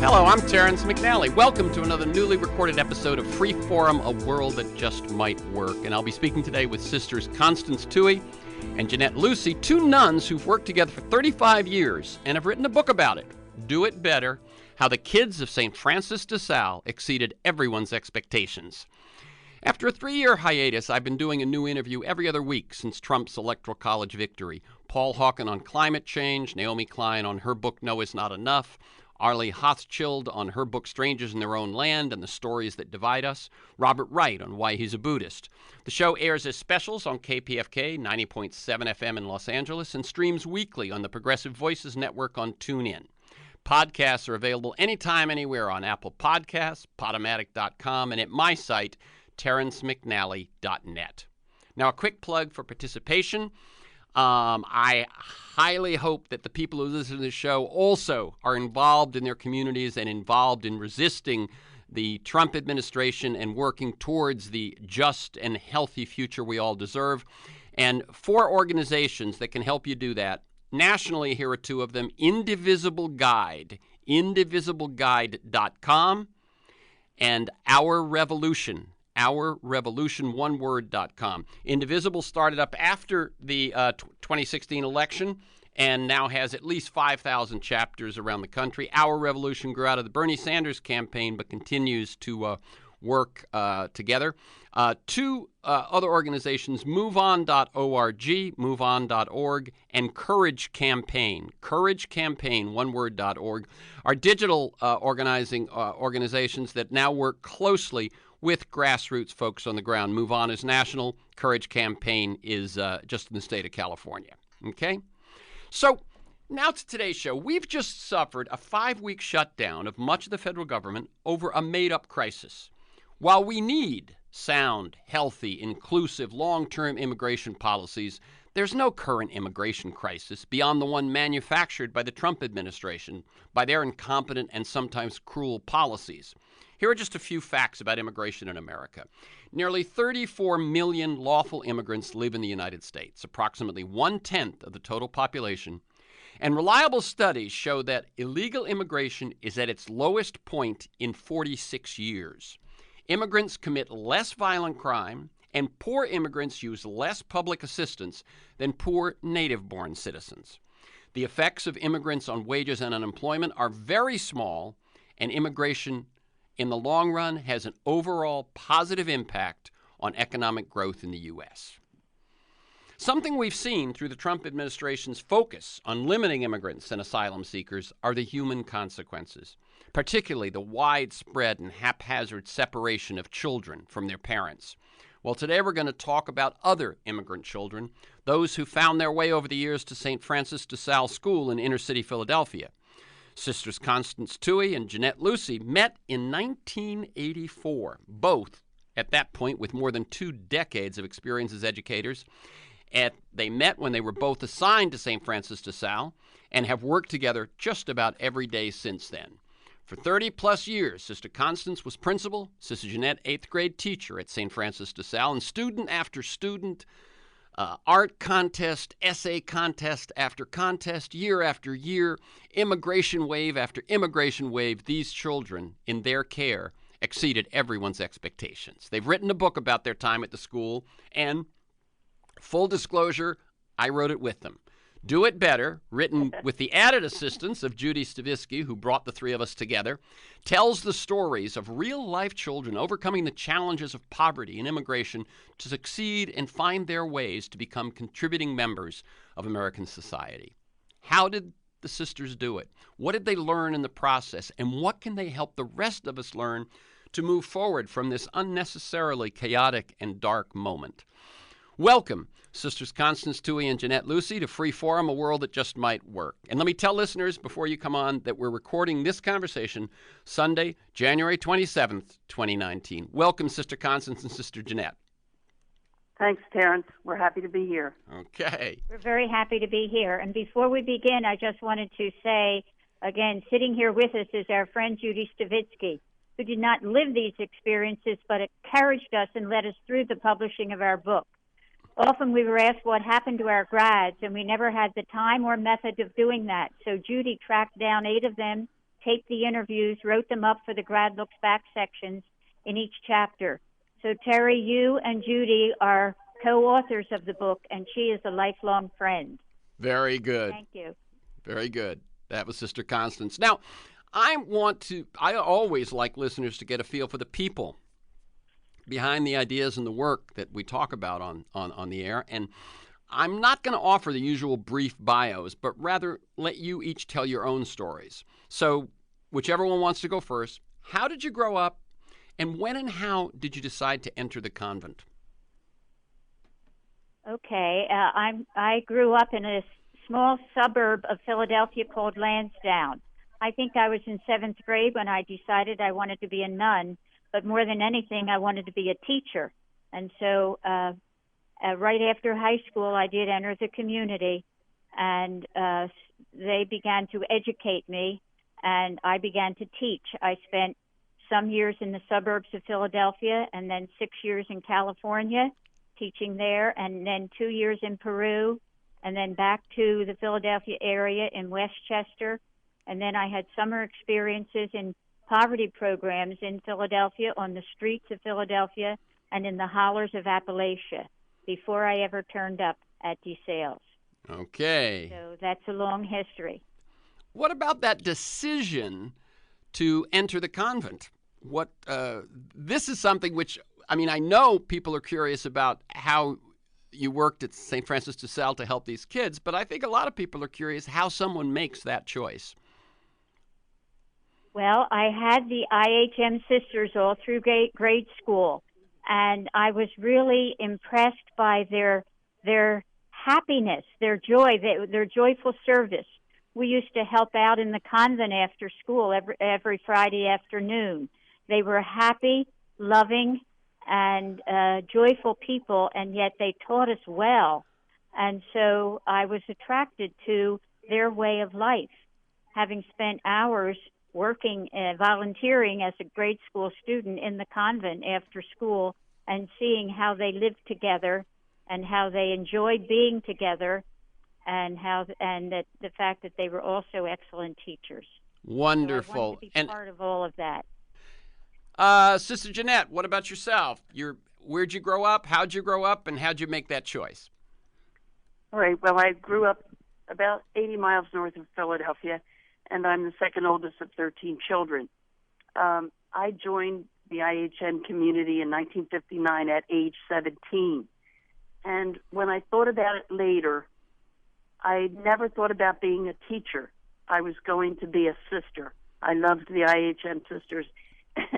Hello, I'm Terrence McNally. Welcome to another newly recorded episode of Free Forum, A World That Just Might Work. And I'll be speaking today with sisters Constance Touey and Jeannette Lucey, two nuns who've worked together for 35 years and have written a book about it, Do It Better, How the Kids of St. Francis de Sales Exceeded Everyone's Expectations. After a 3-year hiatus, I've been doing a new interview every other week since Trump's Electoral College victory. Paul Hawken on climate change, Naomi Klein on her book No Is Not Enough, Arlie Hochschild on her book Strangers in Their Own Land and the Stories That Divide Us, Robert Wright on why he's a Buddhist. The show airs as specials on KPFK 90.7 FM in Los Angeles and streams weekly on the Progressive Voices Network on TuneIn. Podcasts are available anytime, anywhere on Apple Podcasts, Podomatic.com, and at my site, terrencemcnally.net. Now, a quick plug for participation. I highly hope that the people who listen to the show also are involved in their communities and involved in resisting the Trump administration and working towards the just and healthy future we all deserve. And 4 organizations that can help you do that. Nationally, here are 2 of them. Indivisible Guide, indivisibleguide.com, and Our Revolution, OurRevolution1word.com. Indivisible started up after the 2016 election and now has at least 5,000 chapters around the country. Our Revolution grew out of the Bernie Sanders campaign but continues to work together. 2 other organizations, moveon.org, moveon.org, and Courage Campaign, couragecampaign1word.org, are digital organizations that now work closely with grassroots folks on the ground. Move On is national. Courage Campaign is just in the state of California. Okay? So now to today's show. We've just suffered a 5-week shutdown of much of the federal government over a made-up crisis. While we need sound, healthy, inclusive, long-term immigration policies, there's no current immigration crisis beyond the one manufactured by the Trump administration, by their incompetent and sometimes cruel policies. Here are just a few facts about immigration in America. Nearly 34 million lawful immigrants live in the United States, approximately 1/10 of the total population. And reliable studies show that illegal immigration is at its lowest point in 46 years. Immigrants commit less violent crime, and poor immigrants use less public assistance than poor native-born citizens. The effects of immigrants on wages and unemployment are very small, and immigration in the long run has an overall positive impact on economic growth in the U.S. Something we've seen through the Trump administration's focus on limiting immigrants and asylum seekers are the human consequences, particularly the widespread and haphazard separation of children from their parents. Well, today we're going to talk about other immigrant children, those who found their way over the years to St. Francis de Sales School in inner-city Philadelphia. Sisters Constance Touey and Jeannette Lucey met in 1984, both at that point with more than 2 decades of experience as educators. They met when they were both assigned to St. Francis de Sales and have worked together just about every day since then. For 30-plus years, Sister Constance was principal, Sister Jeannette 8th grade teacher at St. Francis de Sales, and student after student, art contest, essay contest after contest, year after year, immigration wave after immigration wave, these children in their care exceeded everyone's expectations. They've written a book about their time at the school, and full disclosure, I wrote it with them. Do It Better, written with the added assistance of Judy Stavisky, who brought the 3 of us together, tells the stories of real-life children overcoming the challenges of poverty and immigration to succeed and find their ways to become contributing members of American society. How did the sisters do it? What did they learn in the process? And what can they help the rest of us learn to move forward from this unnecessarily chaotic and dark moment? Welcome, Sisters Constance Touey and Jeannette Lucey, to Free Forum, A World That Just Might Work. And let me tell listeners before you come on that we're recording this conversation Sunday, January 27th, 2019. Welcome, Sister Constance and Sister Jeannette. Thanks, Terrence. We're happy to be here. Okay. We're very happy to be here. And before we begin, I just wanted to say, again, sitting here with us is our friend Judy Stavisky, who did not live these experiences, but encouraged us and led us through the publishing of our book. Often we were asked what happened to our grads, and we never had the time or method of doing that. So Judy tracked down 8 of them, taped the interviews, wrote them up for the Grad Looks Back sections in each chapter. So Terry, you and Judy are co-authors of the book, and she is a lifelong friend. Very good. Thank you. Very good. That was Sister Constance. Now, I always like listeners to get a feel for the people behind the ideas and the work that we talk about on the air. And I'm not going to offer the usual brief bios, but rather let you each tell your own stories. So whichever one wants to go first, how did you grow up, and when and how did you decide to enter the convent? Okay. I grew up in a small suburb of Philadelphia called Lansdowne. I think I was in 7th grade when I decided I wanted to be a nun, but more than anything, I wanted to be a teacher. And so right after high school, I did enter the community, and they began to educate me, and I began to teach. I spent some years in the suburbs of Philadelphia, and then 6 years in California teaching there, and then 2 years in Peru, and then back to the Philadelphia area in Westchester. And then I had summer experiences in poverty programs in Philadelphia, on the streets of Philadelphia, and in the hollers of Appalachia before I ever turned up at DeSales. Okay. So that's a long history. What about that decision to enter the convent? This is something which, I mean, I know people are curious about how you worked at St. Francis de Sales to help these kids, but I think a lot of people are curious how someone makes that choice. Well, I had the IHM sisters all through grade school, and I was really impressed by their happiness, their joy, their joyful service. We used to help out in the convent after school every Friday afternoon. They were happy, loving, and joyful people, and yet they taught us well. And so I was attracted to their way of life, having spent hours working, volunteering as a grade school student in the convent after school, and seeing how they lived together and how they enjoyed being together, and that the fact that they were also excellent teachers. Wonderful. So I wanted to be part of all of that. Sister Jeannette, what about yourself? Where'd you grow up? How'd you grow up? And how'd you make that choice? All right. Well, I grew up about 80 miles north of Philadelphia, and I'm the second oldest of 13 children. I joined the IHN community in 1959 at age 17. And when I thought about it later, I never thought about being a teacher. I was going to be a sister. I loved the IHN sisters,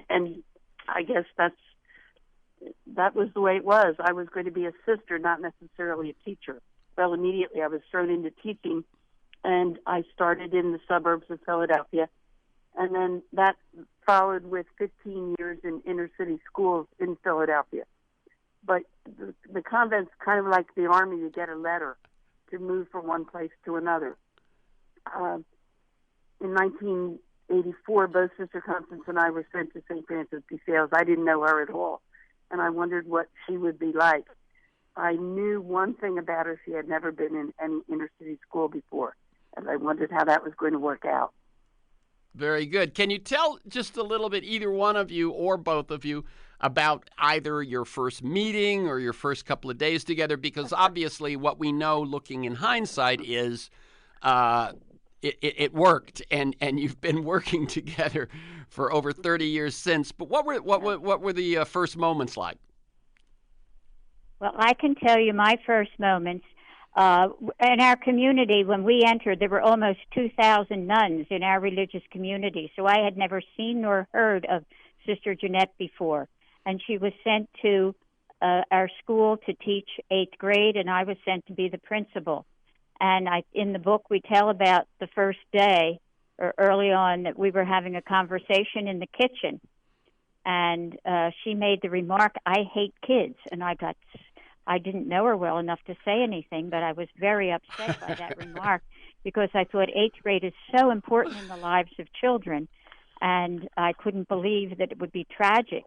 and I guess that was the way it was. I was going to be a sister, not necessarily a teacher. Well, immediately I was thrown into teaching, and I started in the suburbs of Philadelphia, and then that followed with 15 years in inner city schools in Philadelphia. But the convent's kind of like the army. You get a letter to move from one place to another. In 1984, both Sister Constance and I were sent to St. Francis de Sales. I didn't know her at all, and I wondered what she would be like. I knew one thing about her. She had never been in any inner city school before, and I wondered how that was going to work out. Very good. Can you tell just a little bit, either one of you or both of you, about either your first meeting or your first couple of days together? Because obviously what we know looking in hindsight is it worked, and you've been working together for over 30 years since. But what were the first moments like? Well, I can tell you my first moments. In our community, when we entered, there were almost 2,000 nuns in our religious community. So I had never seen nor heard of Sister Jeannette before. And she was sent to our school to teach 8th grade, and I was sent to be the principal. And in the book, we tell about the first day, or early on, that we were having a conversation in the kitchen. And she made the remark, "I hate kids." And I didn't know her well enough to say anything, but I was very upset by that remark, because I thought 8th grade is so important in the lives of children, and I couldn't believe that it would be tragic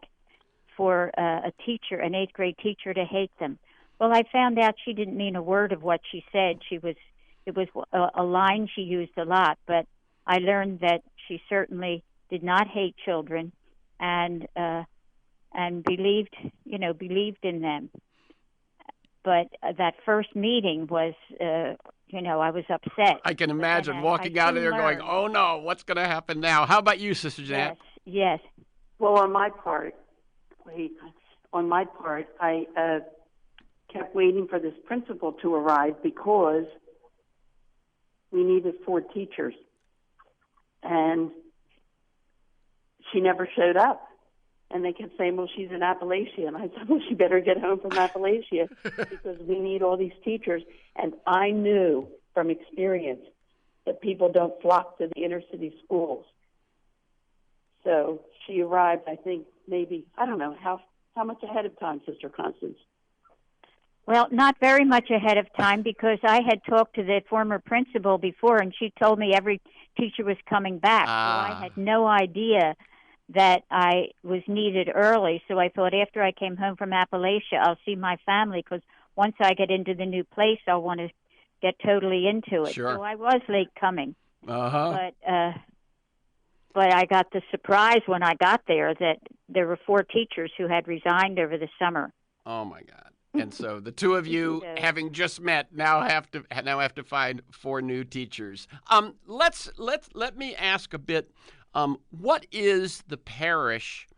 for a teacher, an 8th grade teacher, to hate them. Well, I found out she didn't mean a word of what she said. It was a line she used a lot, but I learned that She certainly did not hate children, and believed in them. But that first meeting was, I was upset. I can imagine walking I out of soon there going, learned. "Oh no, what's going to happen now?" How about you, Sister Jeanette? Yes. Well, on my part, I kept waiting for this principal to arrive because we needed 4 teachers. And she never showed up. And they kept saying, well, she's in Appalachia. And I said, well, she better get home from Appalachia because we need all these teachers. And I knew from experience that people don't flock to the inner city schools. So she arrived, I think, maybe, I don't know, how much ahead of time, Sister Constance? Well, not very much ahead of time because I had talked to the former principal before, and she told me every teacher was coming back. So I had no idea that I was needed early. So I thought after I came home from Appalachia, I'll see my family because once I get into the new place, I'll want to get totally into it. Sure. So I was late coming. Uh-huh. But I got the surprise when I got there that there were 4 teachers who had resigned over the summer. Oh my God. And so the two of you, having just met, now have to find 4 new teachers. Let me ask a bit. What is the parish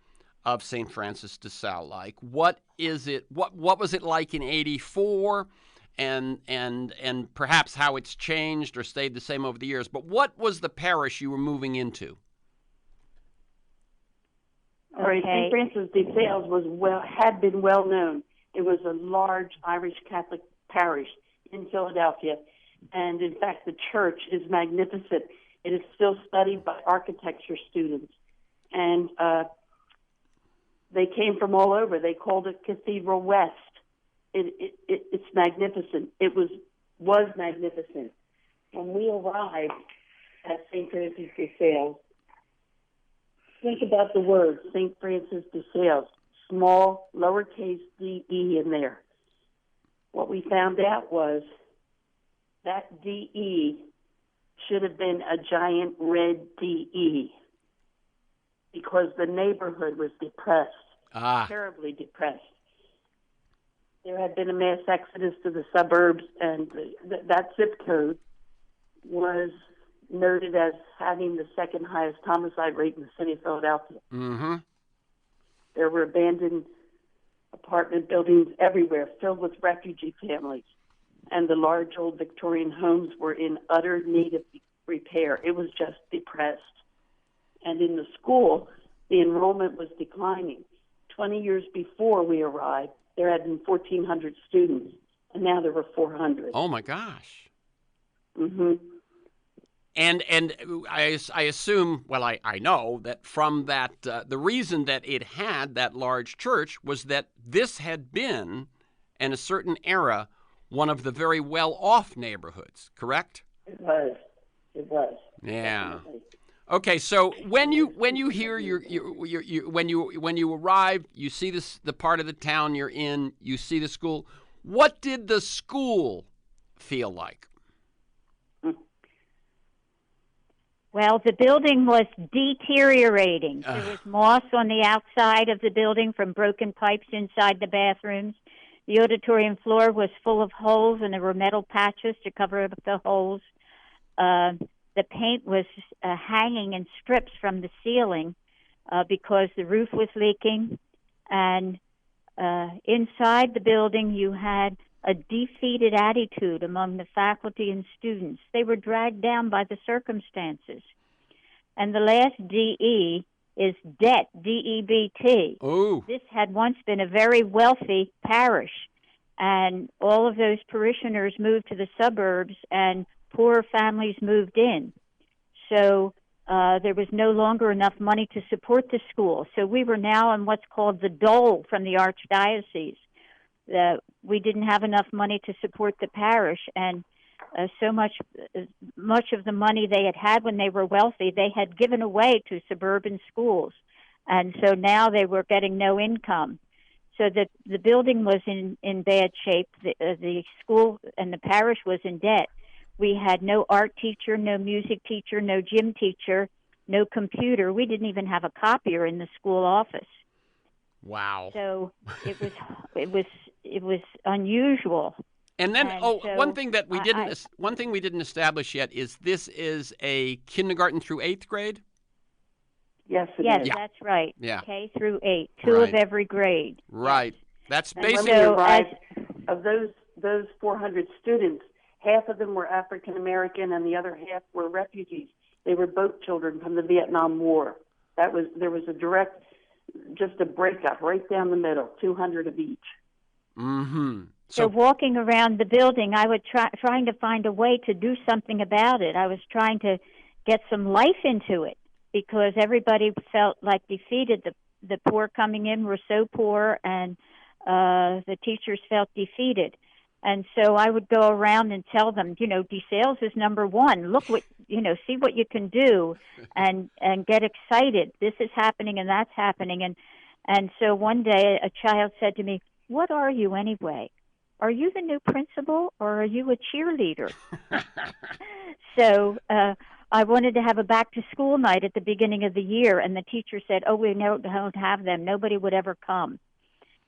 of St. Francis de Sales like? What is it? What was it like in '84? And perhaps how it's changed or stayed the same over the years. But what was the parish you were moving into? All right, St. Francis de Sales had been well known. It was a large Irish Catholic parish in Philadelphia, and in fact, the church is magnificent. It is still studied by architecture students, and they came from all over. They called it Cathedral West. It's magnificent. It was magnificent. When we arrived at St. Francis de Sales, think about the word St. Francis de Sales, small, lowercase d-e in there. What we found out was that d-e should have been a giant red d-e because the neighborhood was depressed, terribly depressed. There had been a mass exodus to the suburbs, and that zip code was noted as having the second highest homicide rate in the city of Philadelphia. Mm-hmm. There were abandoned apartment buildings everywhere filled with refugee families, and the large old Victorian homes were in utter need of repair. It was just depressed. And in the school, the enrollment was declining. 20 years before we arrived, there had been 1,400 students, and now there were 400. Oh, my gosh. Mm-hmm. And I assume, well, I know that from that, the reason that it had that large church was that this had been, in a certain era, one of the very well-off neighborhoods, correct? It was. Yeah. Definitely. Okay, so when you hear when you arrive, you see the part of the town you're in, you see the school. What did the school feel like? Well, the building was deteriorating. There was moss on the outside of the building from broken pipes inside the bathrooms. The auditorium floor was full of holes, and there were metal patches to cover up the holes. The paint was hanging in strips from the ceiling because the roof was leaking. And inside the building, you had a defeated attitude among the faculty and students. They were dragged down by the circumstances. And the last D-E is debt, D-E-B-T. Oh. This had once been a very wealthy parish, and all of those parishioners moved to the suburbs, and poor families moved in. So there was no longer enough money to support the school. So we were now on what's called the dole from the archdiocese. We didn't have enough money to support the parish, and so much of the money they had when they were wealthy, they had given away to suburban schools. And so now they were getting no income. So the building was in bad shape. The school and the parish was in debt. We had no art teacher, no music teacher, no gym teacher, no computer. We didn't even have a copier in the school office. Wow. So it was unusual. And then, so one thing we didn't establish yet is this is a kindergarten through 8th grade? Yes, it yes, is. Yeah. that's right. Yeah. K through 8, two Right. of every grade. Right. Yes. That's And when basically... we So arrived, of those 400 students, half of them were African American, and the other half were refugees. They were boat children from the Vietnam War. There was just a breakup right down the middle, 200 of each. Mm-hmm. So walking around the building, I would trying to find a way to do something about it. I was trying to get some life into it because everybody felt like defeated. The poor coming in were so poor, and the teachers felt defeated. And so I would go around and tell them, DeSales is number one. Look see what you can do, and get excited. This is happening and that's happening. And so one day a child said to me, "What are you anyway? Are you the new principal or are you a cheerleader?" So I wanted to have a back-to-school night at the beginning of the year, and the teacher said, "Oh, we don't have them. Nobody would ever come."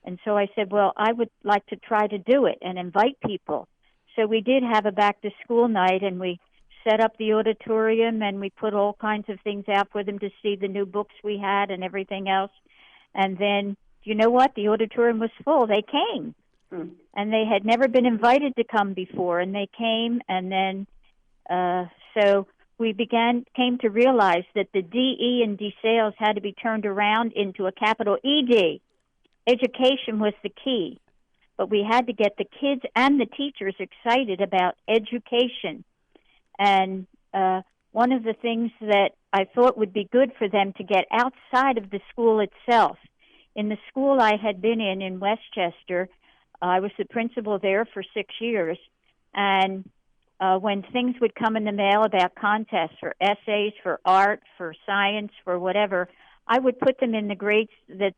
And so I said, well, I would like to try to do it and invite people. So we did have a back-to-school night, and we set up the auditorium, and we put all kinds of things out for them to see, the new books we had and everything else. And then, you know what? The auditorium was full. They came. And they had never been invited to come before, and they came. And then so we came to realize that the DE in DeSales had to be turned around into a capital ED. Education was the key, but we had to get the kids and the teachers excited about education. And one of the things that I thought would be good for them to get outside of the school itself. In the school I had been in Westchester, I was the principal there for 6 years, and when things would come in the mail about contests for essays, for art, for science, for whatever, I would put them in the grades that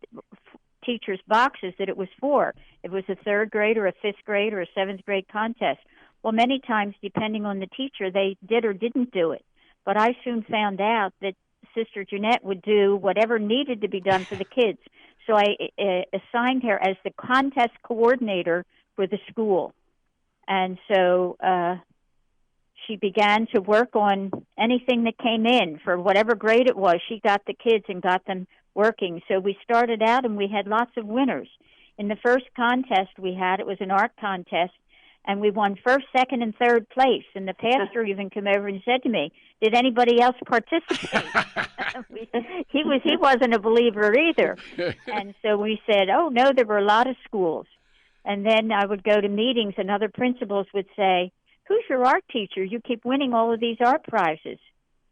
teachers' boxes that it was for. It was a 3rd grade or a 5th grade or a 7th grade contest. Well, many times, depending on the teacher, they did or didn't do it. But I soon found out that Sister Jeannette would do whatever needed to be done for the kids. So I assigned her as the contest coordinator for the school. And so she began to work on anything that came in for whatever grade it was. She got the kids and got them working. So we started out, and we had lots of winners. In the first contest we had, it was an art contest, and we won 1st, 2nd, and 3rd place. And the pastor even came over and said to me, "Did anybody else participate?" He wasn't a believer either. And so we said, "Oh, no, there were a lot of schools." And then I would go to meetings, and other principals would say, "Who's your art teacher? You keep winning all of these art prizes."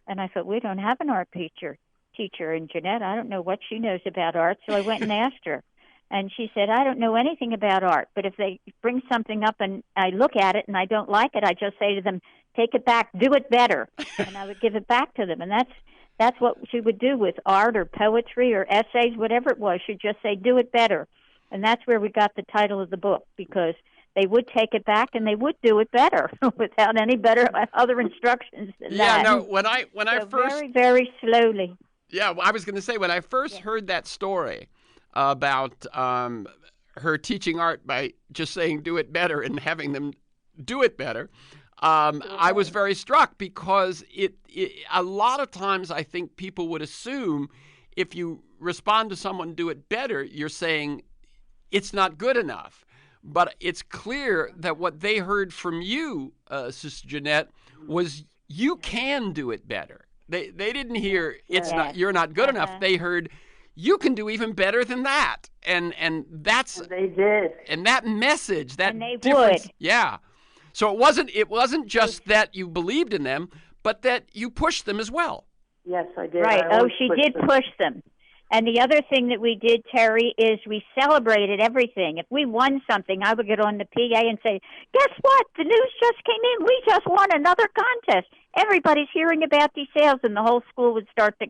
And I thought, we don't have an art teacher. And Jeannette, I don't know what she knows about art, so I went and asked her. And she said, "I don't know anything about art, but if they bring something up and I look at it and I don't like it, I just say to them, 'Take it back, do it better.'" And I would give it back to them. And that's what she would do with art or poetry or essays, whatever it was. She'd just say, "Do it better." And that's where we got the title of the book, because they would take it back and they would do it better without any other instructions than that. Yeah, no, when I first... Very, very slowly. Yeah, well, I was going to say, when I first heard that story about her teaching art by just saying "do it better" and having them do it better, I was very struck, because a lot of times I think people would assume if you respond to someone "do it better," you're saying it's not good enough. But it's clear that what they heard from you, Sister Jeannette, was you can do it better. They didn't hear you're not good enough. They heard you can do even better than that, and that's And they did. And that message, that And they difference, would. yeah. So it wasn't just that you believed in them, but that you pushed them as well. Yes, I did. Right. I always She pushed did them. push them. And the other thing that we did, Terry, is we celebrated everything. If we won something, I would get on the PA and say, "Guess what? The news just came in. We just won another contest. Everybody's hearing about these sales," and the whole school would start to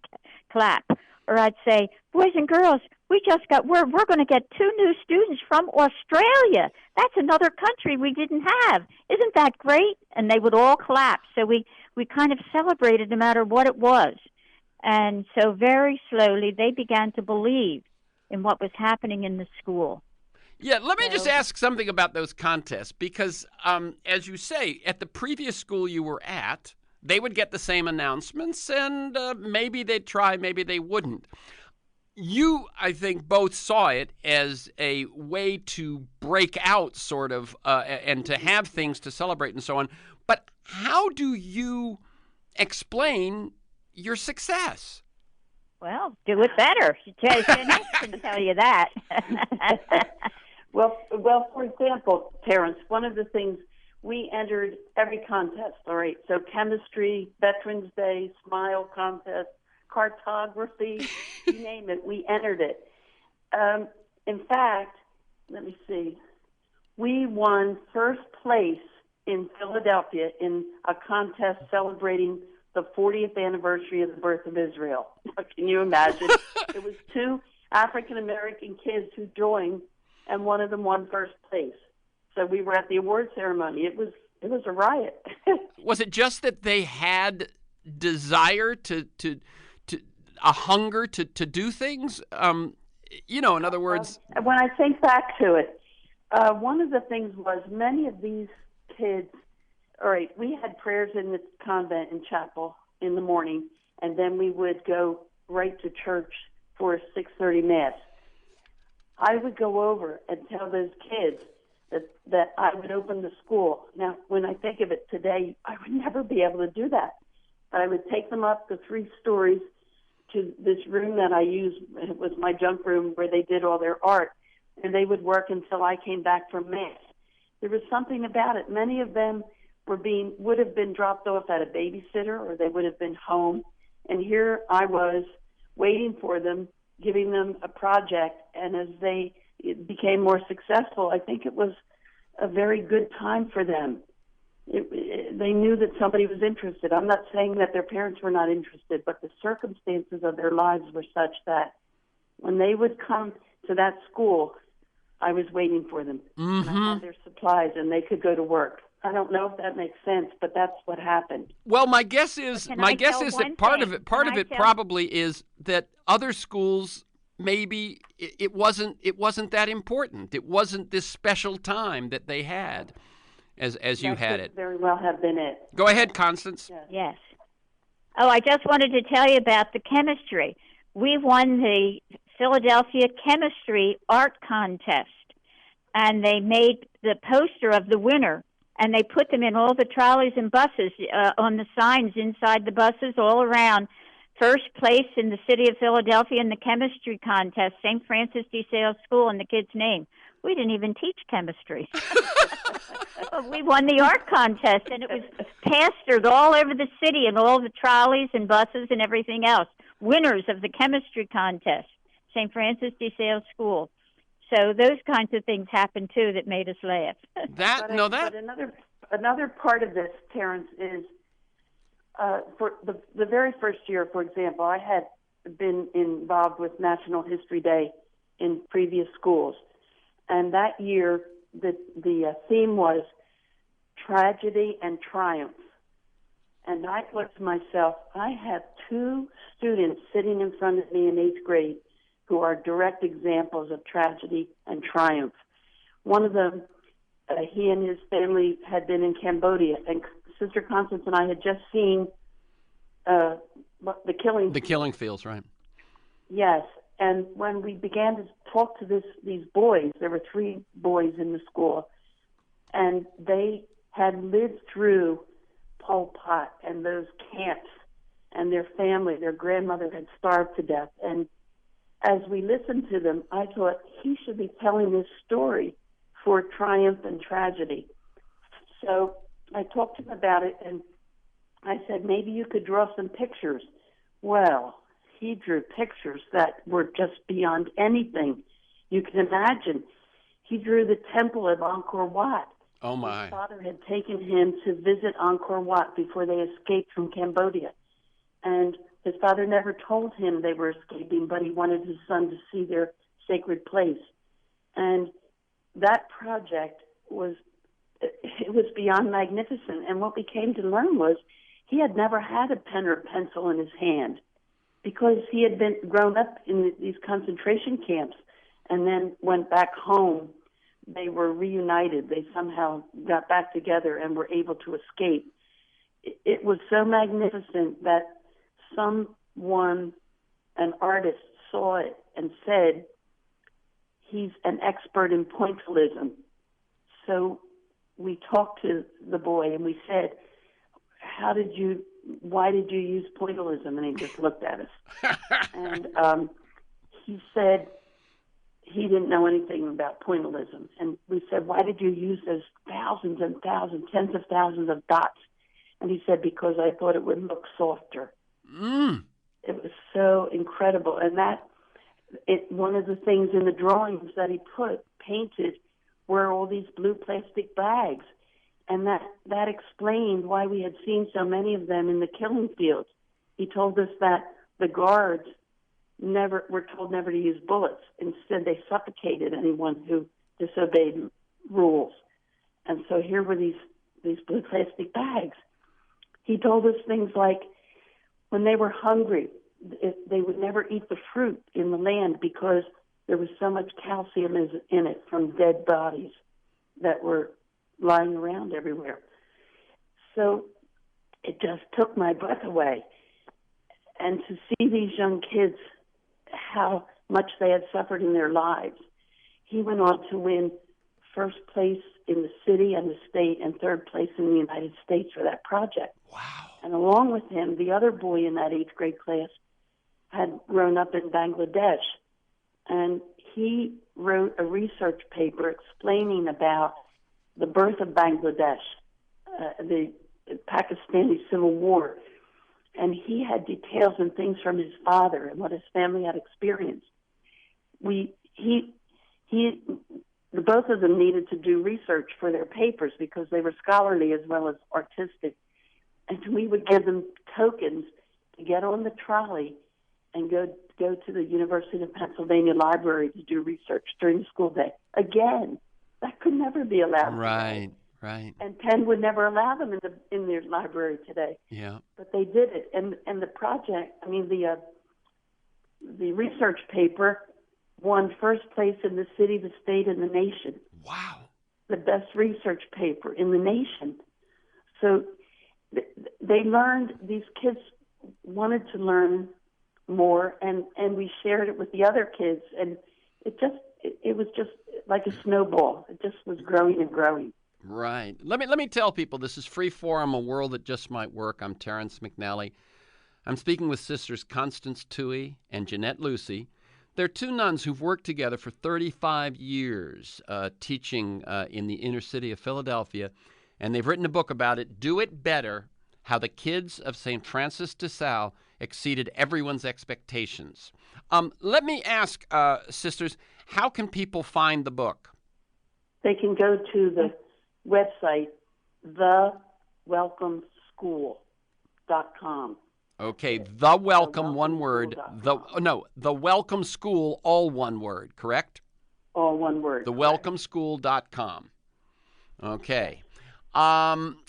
clap. Or I'd say, "Boys and girls, we're going to get 2 new students from Australia. That's another country we didn't have. Isn't that great?" And they would all clap. So we kind of celebrated no matter what it was. And so very slowly they began to believe in what was happening in the school. Yeah, let me just ask something about those contests because, as you say, at the previous school you were at, they would get the same announcements, and maybe they'd try, maybe they wouldn't. You, I think, both saw it as a way to break out, sort of, and to have things to celebrate and so on. But how do you explain your success? Well, do it better. Jeannette can tell you that. Well, for example, Terrence, one of the things we entered every contest, all right? So chemistry, Veterans Day, Smile contest, cartography, you name it, we entered it. In fact, let me see, we won first place in Philadelphia in a contest celebrating the 40th anniversary of the birth of Israel. Can you imagine? It was 2 African-American kids who joined, and one of them won first place. So we were at the award ceremony. It was a riot. Was it just that they had desire to a hunger to do things? In other words, when I think back to it, one of the things was many of these kids. All right, we had prayers in the convent and chapel in the morning, and then we would go right to church for a 6:30 mass. I would go over and tell those kids that I would open the school. Now, when I think of it today, I would never be able to do that. But I would take them up the 3 stories to this room that I used. It was my junk room where they did all their art, and they would work until I came back from mass. There was something about it. Many of them would have been dropped off at a babysitter, or they would have been home. And here I was waiting for them, giving them a project. And as they became more successful, I think it was a very good time for them. They knew that somebody was interested. I'm not saying that their parents were not interested, but the circumstances of their lives were such that when they would come to that school, I was waiting for them. Mm-hmm. And I had their supplies, and they could go to work. I don't know if that makes sense, but that's what happened. Well, my guess is that part of it probably is that other schools maybe it wasn't that important. It wasn't this special time that they had as you had it. Very well have been it. Go ahead, Constance. Yes. Oh, I just wanted to tell you about the chemistry. We won the Philadelphia Chemistry Art Contest, and they made the poster of the winner. And they put them in all the trolleys and buses, on the signs inside the buses all around. First place in the city of Philadelphia in the chemistry contest, St. Francis de Sales School, and the kid's name. We didn't even teach chemistry. We won the art contest, and it was plastered all over the city and all the trolleys and buses and everything else. Winners of the chemistry contest, St. Francis de Sales School. So those kinds of things happened, too, that made us laugh. But another part of this, Terrence, is for the very first year, for example, I had been involved with National History Day in previous schools. And that year, the theme was tragedy and triumph. And I thought to myself, I have 2 students sitting in front of me in 8th grade who are direct examples of tragedy and triumph. One of them, he and his family had been in Cambodia, and Sister Constance and I had just seen the killing fields, right? Yes, and when we began to talk to these boys, there were 3 boys in the school, and they had lived through Pol Pot and those camps, and their family, their grandmother had starved to death, and as we listened to them, I thought he should be telling this story for triumph and tragedy. So I talked to him about it, and I said, maybe you could draw some pictures. Well, he drew pictures that were just beyond anything you can imagine. He drew the temple of Angkor Wat. Oh, my. His father had taken him to visit Angkor Wat before they escaped from Cambodia. And his father never told him they were escaping, but he wanted his son to see their sacred place. And that project was beyond magnificent. And what we came to learn was he had never had a pen or pencil in his hand. because he had been grown up in these concentration camps and then went back home. They were reunited. They somehow got back together and were able to escape. It was so magnificent that someone, an artist, saw it and said, he's an expert in pointillism. So we talked to the boy and we said, why did you use pointillism? And he just looked at us. And he said he didn't know anything about pointillism. And we said, why did you use those thousands and thousands, tens of thousands of dots? And he said, because I thought it would look softer. It was so incredible. And one of the things in the drawings that he painted were all these blue plastic bags. And that explained why we had seen so many of them in the killing fields. He told us that the guards were told never to use bullets. Instead, they suffocated anyone who disobeyed rules. And so here were these blue plastic bags. He told us things like when they were hungry, they would never eat the fruit in the land because there was so much calcium in it from dead bodies that were lying around everywhere. So it just took my breath away. And to see these young kids, how much they had suffered in their lives. He went on to win first place in the city and the state and third place in the United States for that project. Wow. And along with him, the other boy in that 8th grade class had grown up in Bangladesh. And he wrote a research paper explaining about the birth of Bangladesh, the Pakistani Civil War. And he had details and things from his father and what his family had experienced. The both of them needed to do research for their papers because they were scholarly as well as artistic. And we would give them tokens to get on the trolley and go to the University of Pennsylvania library to do research during the school day. Again, that could never be allowed. Right, right. And Penn would never allow them in their library today. Yeah. But they did it. And the project, the research paper won first place in the city, the state, and the nation. Wow. The best research paper in the nation. So they learned, these kids wanted to learn more, and we shared it with the other kids, and it was just like a snowball. It just was growing and growing. Right. Let me tell people, this is Freeform, a world that just might work. I'm Terrence McNally. I'm speaking with sisters Constance Touey and Jeannette Lucey. They're two nuns who've worked together for 35 years teaching in the inner city of Philadelphia, and they've written a book about it, Do It Better, How the Kids of St. Francis de Sales Exceeded Everyone's Expectations. Let me ask, sisters, how can people find the book? They can go to the website, thewelcomeschool.com. Okay, The Welcome, one word. The Welcome School, all one word, correct? All one word. Thewelcomeschool.com. Okay.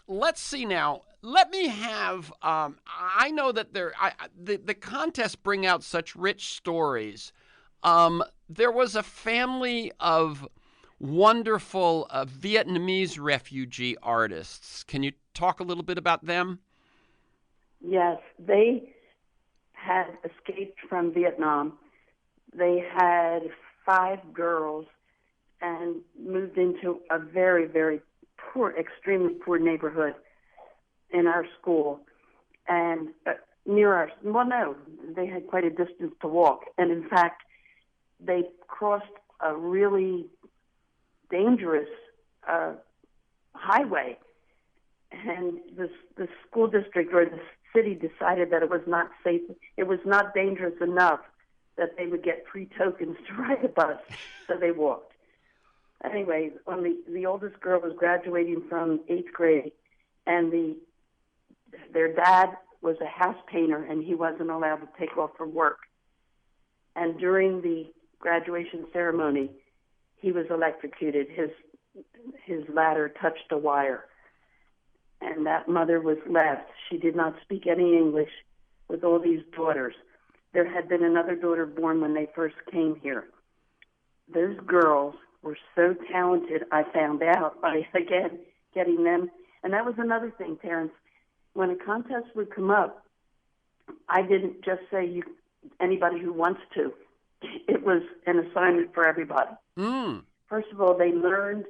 Let's see now. Let me have, I know that the contests bring out such rich stories. There was a family of wonderful Vietnamese refugee artists. Can you talk a little bit about them? Yes, they had escaped from Vietnam. They had 5 girls and moved into a very, very poor, extremely poor neighborhood in our school. And they had quite a distance to walk. And in fact, they crossed a really dangerous highway. And the school district or the city decided that it was not safe. It was not dangerous enough that they would get free tokens to ride a bus, so they walked. Anyway, when the oldest girl was graduating from 8th grade, and their dad was a house painter, and he wasn't allowed to take off from work. And during the graduation ceremony, he was electrocuted. His ladder touched a wire. And that mother was left. She did not speak any English with all these daughters. there had been another daughter born when they first came here. Those girls were so talented, I found out by, again, getting them. And that was another thing, parents. When a contest would come up, I didn't just say anybody who wants to. It was an assignment for everybody. First of all, they learned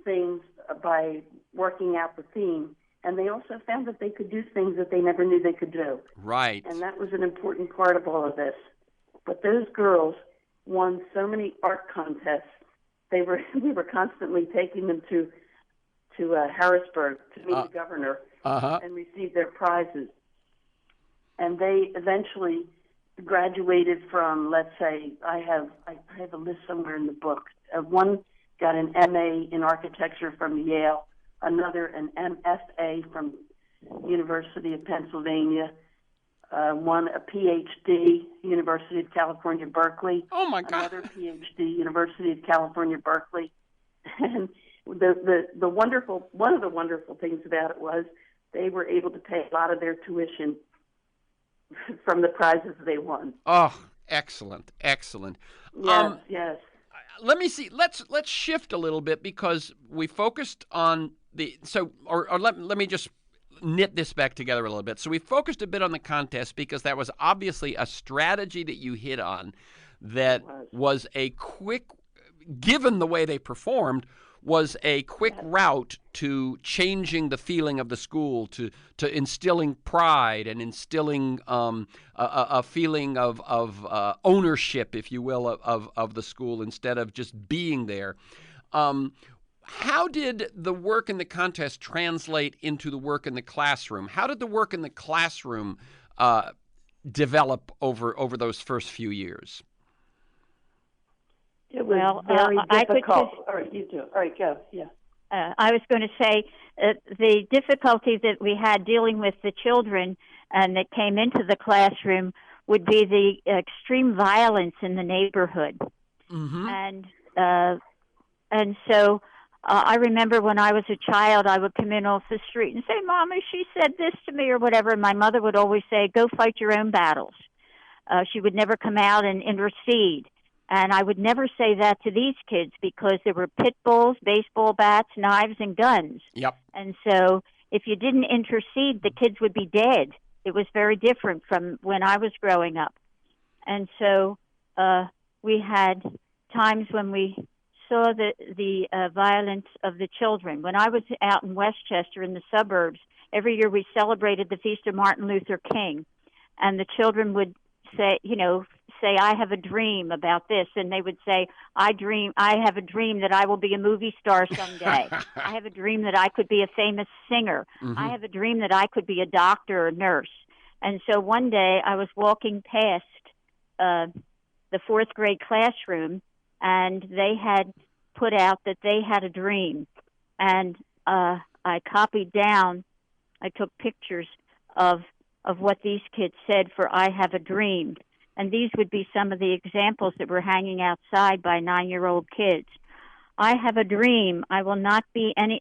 things by working out the theme, and they also found that they could do things that they never knew they could do. Right. And that was an important part of all of this. But those girls won so many art contests. We were constantly taking them to Harrisburg to meet the governor and receive their prizes. And they eventually graduated from, let's say, I have a list somewhere in the book. One got an MA in architecture from Yale, another an MFA from University of Pennsylvania, one a PhD, University of California, Berkeley. Oh my God! Another PhD, University of California, Berkeley. And the wonderful one of the wonderful things about it was they were able to pay a lot of their tuition from the prizes they won. Oh, excellent, excellent. Yes, yes. Let me see. Let's shift a little bit because we focused on let me just knit this back together a little bit. So we focused a bit on the contest because that was obviously a strategy that you hit on that was a quick, given the way they performed, was a quick route to changing the feeling of the school, to instilling pride and instilling a feeling of ownership, if you will, of the school instead of just being there. How did the work in the contest translate into the work in the classroom? How did the work in the classroom develop over those first few years? It was very difficult. All right, you do. All right, go. Yeah. I was going to say the difficulty that we had dealing with the children and that came into the classroom would be the extreme violence in the neighborhood. Mm-hmm. And so I remember when I was a child, I would come in off the street and say, "Mama, she said this to me," or whatever. And my mother would always say, "Go fight your own battles." She would never come out and intercede. And I would never say that to these kids because there were pit bulls, baseball bats, knives, and guns. Yep. And so if you didn't intercede, the kids would be dead. It was very different from when I was growing up. And so we had times when we saw the violence of the children. When I was out in Westchester in the suburbs, every year we celebrated the Feast of Martin Luther King. And the children would say, I have a dream about this, and they would say, I have a dream that I will be a movie star someday. I have a dream that I could be a famous singer. Mm-hmm. I have a dream that I could be a doctor or a nurse. And so one day I was walking past the fourth grade classroom, and they had put out that they had a dream. And I copied down, I took pictures of what these kids said for I have a dream. And these would be some of the examples that were hanging outside by 9-year-old kids. I have a dream. It will not be any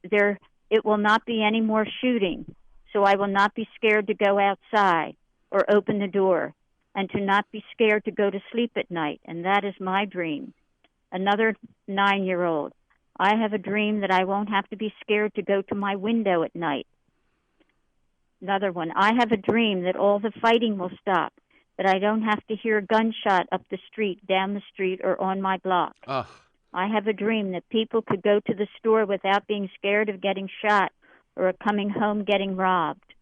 more shooting. So I will not be scared to go outside or open the door, and to not be scared to go to sleep at night. And that is my dream. Another 9-year-old. I have a dream that I won't have to be scared to go to my window at night. Another one. I have a dream that all the fighting will stop, that I don't have to hear a gunshot up the street, down the street, or on my block. I have a dream that people could go to the store without being scared of getting shot or coming home getting robbed.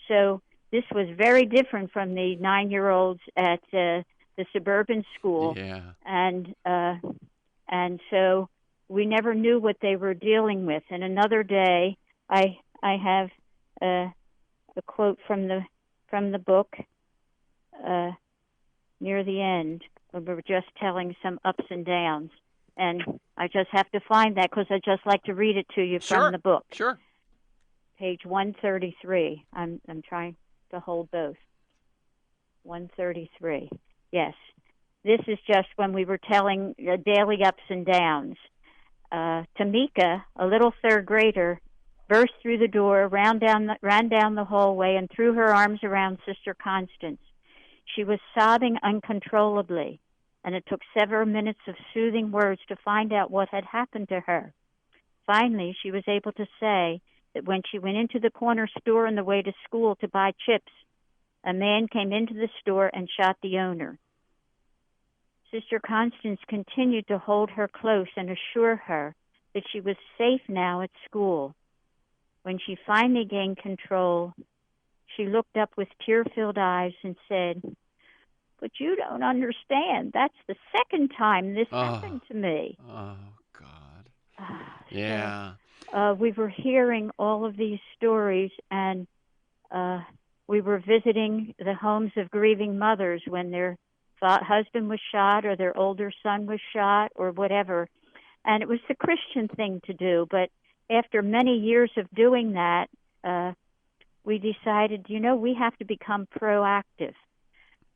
So this was very different from the 9-year-olds at the suburban school. Yeah. And so we never knew what they were dealing with. And another day, I have a quote from the book. Near the end, we were just telling some ups and downs, and I just have to find that because I'd just like to read it to you from the book. Sure. Page 133. I'm trying to hold both. 133. Yes. This is just when we were telling daily ups and downs. Tamika, a little third grader, burst through the door, ran down the hallway, and threw her arms around Sister Constance. She was sobbing uncontrollably, and it took several minutes of soothing words to find out what had happened to her. Finally, she was able to say that when she went into the corner store on the way to school to buy chips, a man came into the store and shot the owner. Sister Constance continued to hold her close and assure her that she was safe now at school. When she finally gained control, she looked up with tear-filled eyes and said, "But you don't understand. That's the second time this happened to me." Oh, God. Yeah. So, we were hearing all of these stories, and we were visiting the homes of grieving mothers when their husband was shot or their older son was shot or whatever. And it was the Christian thing to do. But after many years of doing that, we decided, we have to become proactive.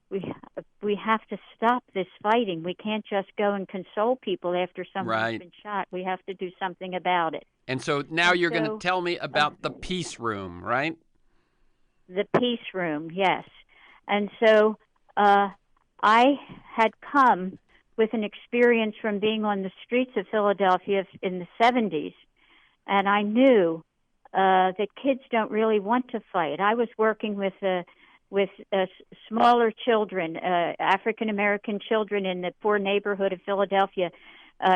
We have to stop this fighting. We can't just go and console people after someone's been shot. We have to do something about it. And so now you're going to tell me about the peace room, right? The peace room, yes. And so I had come with an experience from being on the streets of Philadelphia in the 70s, and I knew that kids don't really want to fight. I was working with smaller children, African-American children in the poor neighborhood of Philadelphia,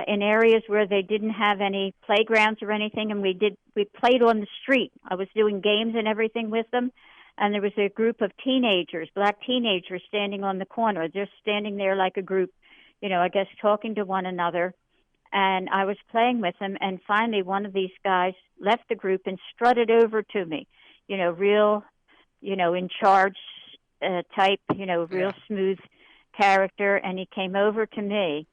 in areas where they didn't have any playgrounds or anything, and we played on the street. I was doing games and everything with them, and there was a group of teenagers, black teenagers, standing on the corner, just standing there like a group, I guess talking to one another. And I was playing with them, and finally one of these guys left the group and strutted over to me, real, in charge type, real smooth character. And he came over to me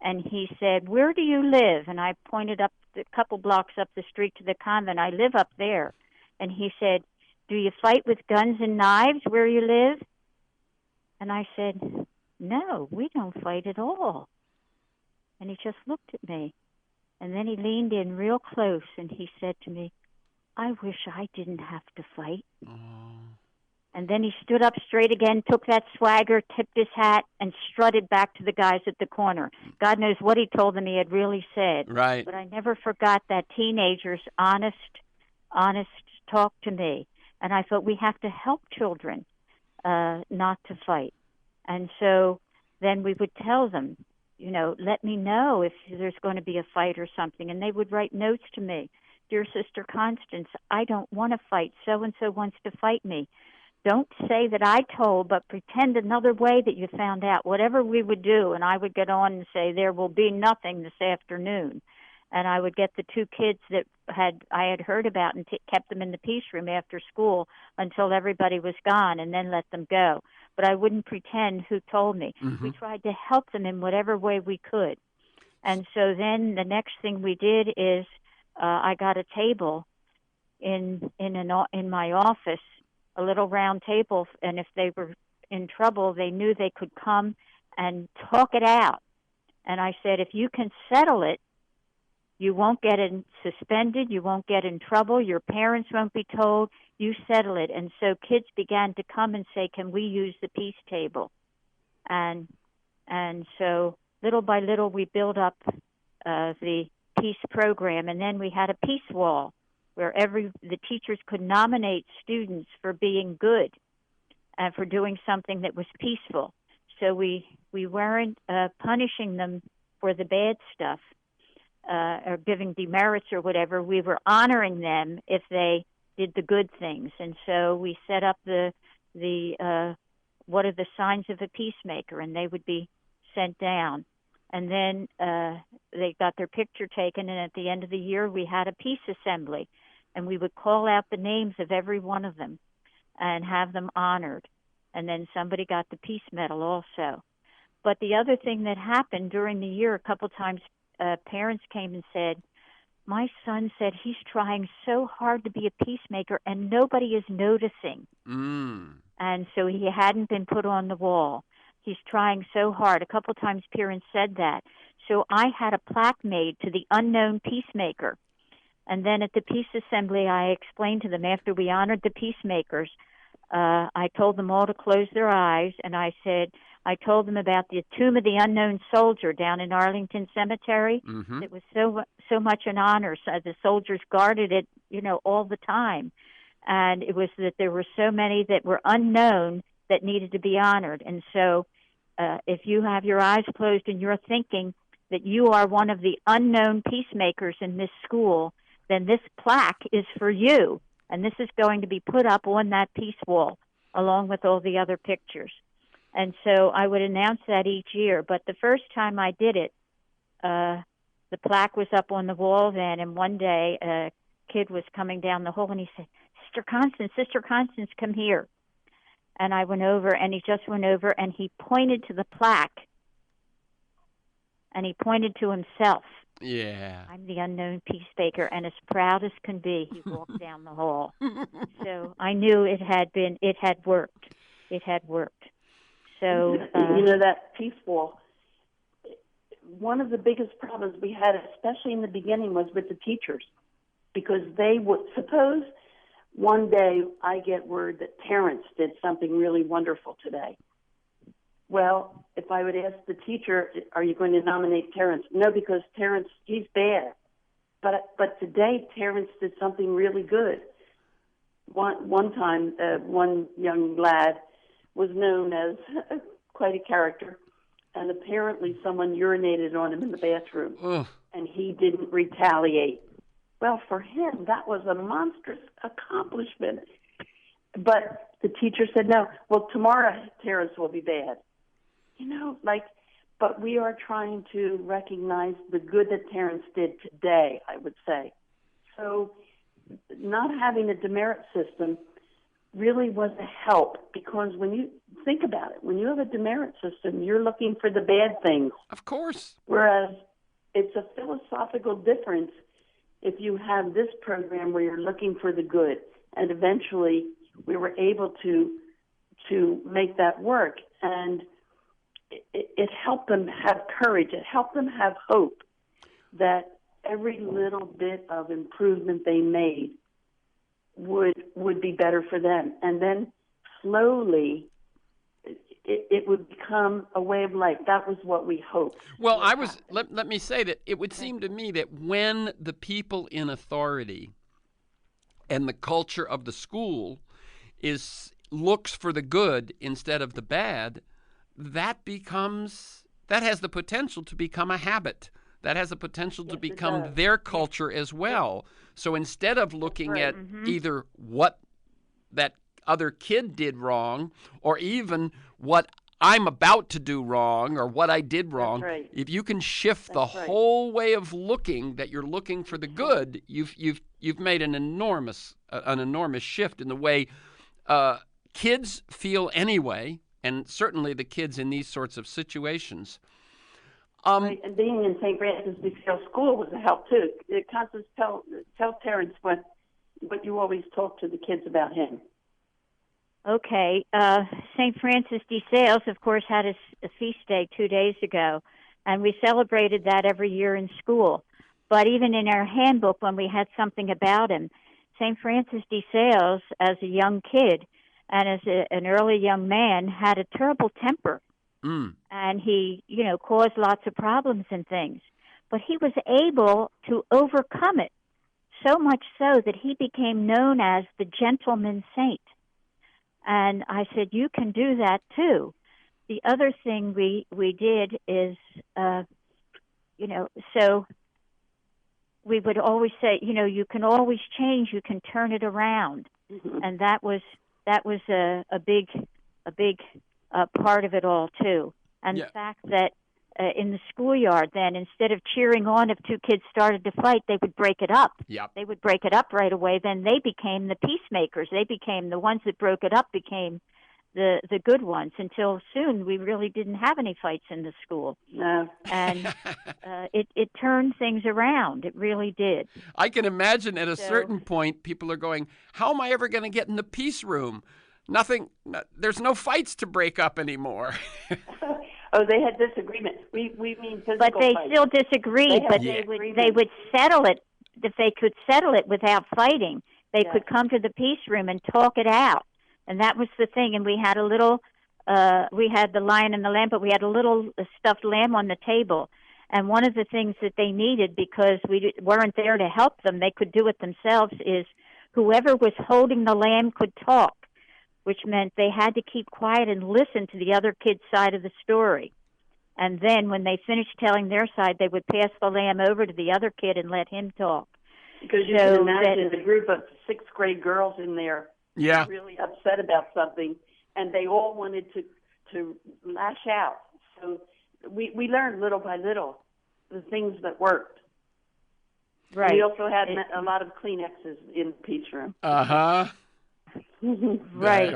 and he said, "Where do you live?" And I pointed up a couple blocks up the street to the convent. "I live up there." And he said, "Do you fight with guns and knives where you live?" And I said, "No, we don't fight at all." And he just looked at me. And then he leaned in real close and he said to me, "I wish I didn't have to fight." And then he stood up straight again, took that swagger, tipped his hat, and strutted back to the guys at the corner. God knows what he told them he had really said. Right. But I never forgot that teenager's honest talk to me. And I thought, we have to help children not to fight. And so then we would tell them, let me know if there's going to be a fight or something. And they would write notes to me. "Dear Sister Constance, I don't want to fight. So-and-so wants to fight me. Don't say that I told, but pretend another way that you found out." Whatever we would do, and I would get on and say, "There will be nothing this afternoon." And I would get the two kids that I had heard about and kept them in the peace room after school until everybody was gone, and then let them go. But I wouldn't pretend who told me. We tried to help them in whatever way we could. And so then the next thing we did is I got a table in my office, a little round table, and if they were in trouble, they knew they could come and talk it out. And I said, "If you can settle it, you won't get suspended, you won't get in trouble, your parents won't be told, you settle it." And so kids began to come and say, "Can we use the peace table?" And so little by little we built up the peace program, and then we had a peace wall where the teachers could nominate students for being good and for doing something that was peaceful. So we weren't punishing them for the bad stuff or giving demerits or whatever. We were honoring them if they did the good things. And so we set up the what are the signs of a peacemaker, and they would be sent down. And then they got their picture taken, and at the end of the year we had a peace assembly, and we would call out the names of every one of them and have them honored. And then somebody got the peace medal also. But the other thing that happened during the year, a couple times parents came and said, "My son said he's trying so hard to be a peacemaker and nobody is noticing." And so he hadn't been put on the wall. He's trying so hard. A couple times parents said that. So I had a plaque made to the unknown peacemaker. And then at the peace assembly, I explained to them, after we honored the peacemakers, I told them all to close their eyes, and I told them about the Tomb of the Unknown Soldier down in Arlington Cemetery. Mm-hmm. It was so much an honor. So the soldiers guarded it, all the time. And it was that there were so many that were unknown that needed to be honored. And so if you have your eyes closed and you're thinking that you are one of the unknown peacemakers in this school, then this plaque is for you. And this is going to be put up on that peace wall along with all the other pictures. And so I would announce that each year. But the first time I did it, the plaque was up on the wall then. And one day a kid was coming down the hall and he said, Sister Constance, come here. And I went over, and he just went over, and he pointed to the plaque, and he pointed to himself. Yeah. I'm the unknown peacemaker, and as proud as can be, he walked down the hall. So I knew it had worked. It had worked. So that peace wall. One of the biggest problems we had, especially in the beginning, was with the teachers, because they would suppose. One day I get word that Terrence did something really wonderful today. Well, if I would ask the teacher, are you going to nominate Terrence? No, because Terrence, he's bad. But today Terrence did something really good. One time, one young lad was known as quite a character, and apparently someone urinated on him in the bathroom, and he didn't retaliate. Well, for him, that was a monstrous accomplishment. But the teacher said, no, well, tomorrow Terrence will be bad. But we are trying to recognize the good that Terrence did today, I would say. So not having a demerit system really was a help, because when you think about it, when you have a demerit system, you're looking for the bad things. Of course. Whereas it's a philosophical difference if you have this program where you're looking for the good. And eventually we were able to make that work. And it helped them have courage. It helped them have hope that every little bit of improvement they made would be better for them. And then slowly it would become a way of life. That was what we hoped. Well, let me say that it would seem to me that when the people in authority and the culture of the school looks for the good instead of the bad, that has the potential to become a habit. That has the potential to become their culture as well. So instead of looking at either what that other kid did wrong, or even what I'm about to do wrong, or what I did wrong, if you can shift the whole way of looking, that you're looking for the good, you've made an enormous shift in the way kids feel anyway, and certainly the kids in these sorts of situations. And being in St. Francis de Sales School was a help too. Constance, tell Terrence what you always talk to the kids about him. Okay. St. Francis de Sales, of course, had a feast day 2 days ago, and we celebrated that every year in school. But even in our handbook, when we had something about him, St. Francis de Sales, as a young kid and as an early young man, had a terrible temper. And he, caused lots of problems and things. But he was able to overcome it, so much so that he became known as the gentleman saint. And I said, you can do that too. The other thing we did is, so we would always say, you can always change, you can turn it around. Mm-hmm. And that was a big part of it all too. And the fact that in the schoolyard, then instead of cheering on if two kids started to fight, they would break it up. Yep. They would break it up right away. Then they became the peacemakers. They became the ones that broke it up, became the good ones. Until soon, we really didn't have any fights in the school. No. And it turned things around. It really did. I can imagine at a certain point, people are going, how am I ever going to get in the peace room? There's no fights to break up anymore. Oh, they had disagreement. We mean physical But they fights. still disagreed, but they would settle it. If they could settle it without fighting, they could come to the peace room and talk it out. And that was the thing. And we had we had the lion and the lamb, but we had a little stuffed lamb on the table. And one of the things that they needed, because we weren't there to help them, they could do it themselves, is whoever was holding the lamb could talk, which meant they had to keep quiet and listen to the other kid's side of the story. And then when they finished telling their side, they would pass the lamb over to the other kid and let him talk. Because you can imagine a group of sixth grade girls in there really upset about something, and they all wanted to lash out. So we learned little by little the things that worked. Right. We also had a lot of Kleenexes in the peace room. Uh-huh. Right.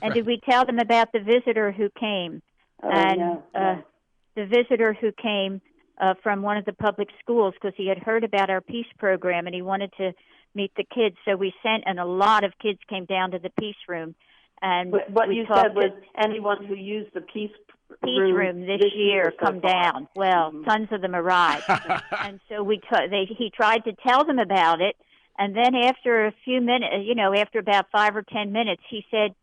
And did we tell them about the visitor who came? The visitor who came from one of the public schools, because he had heard about our peace program and he wanted to meet the kids. So we sent, and a lot of kids came down to the peace room. And what you said was anyone who used the peace room this year come down. Well, tons of them arrived. And so he tried to tell them about it. And then after a few minutes, after about 5 or 10 minutes, he said,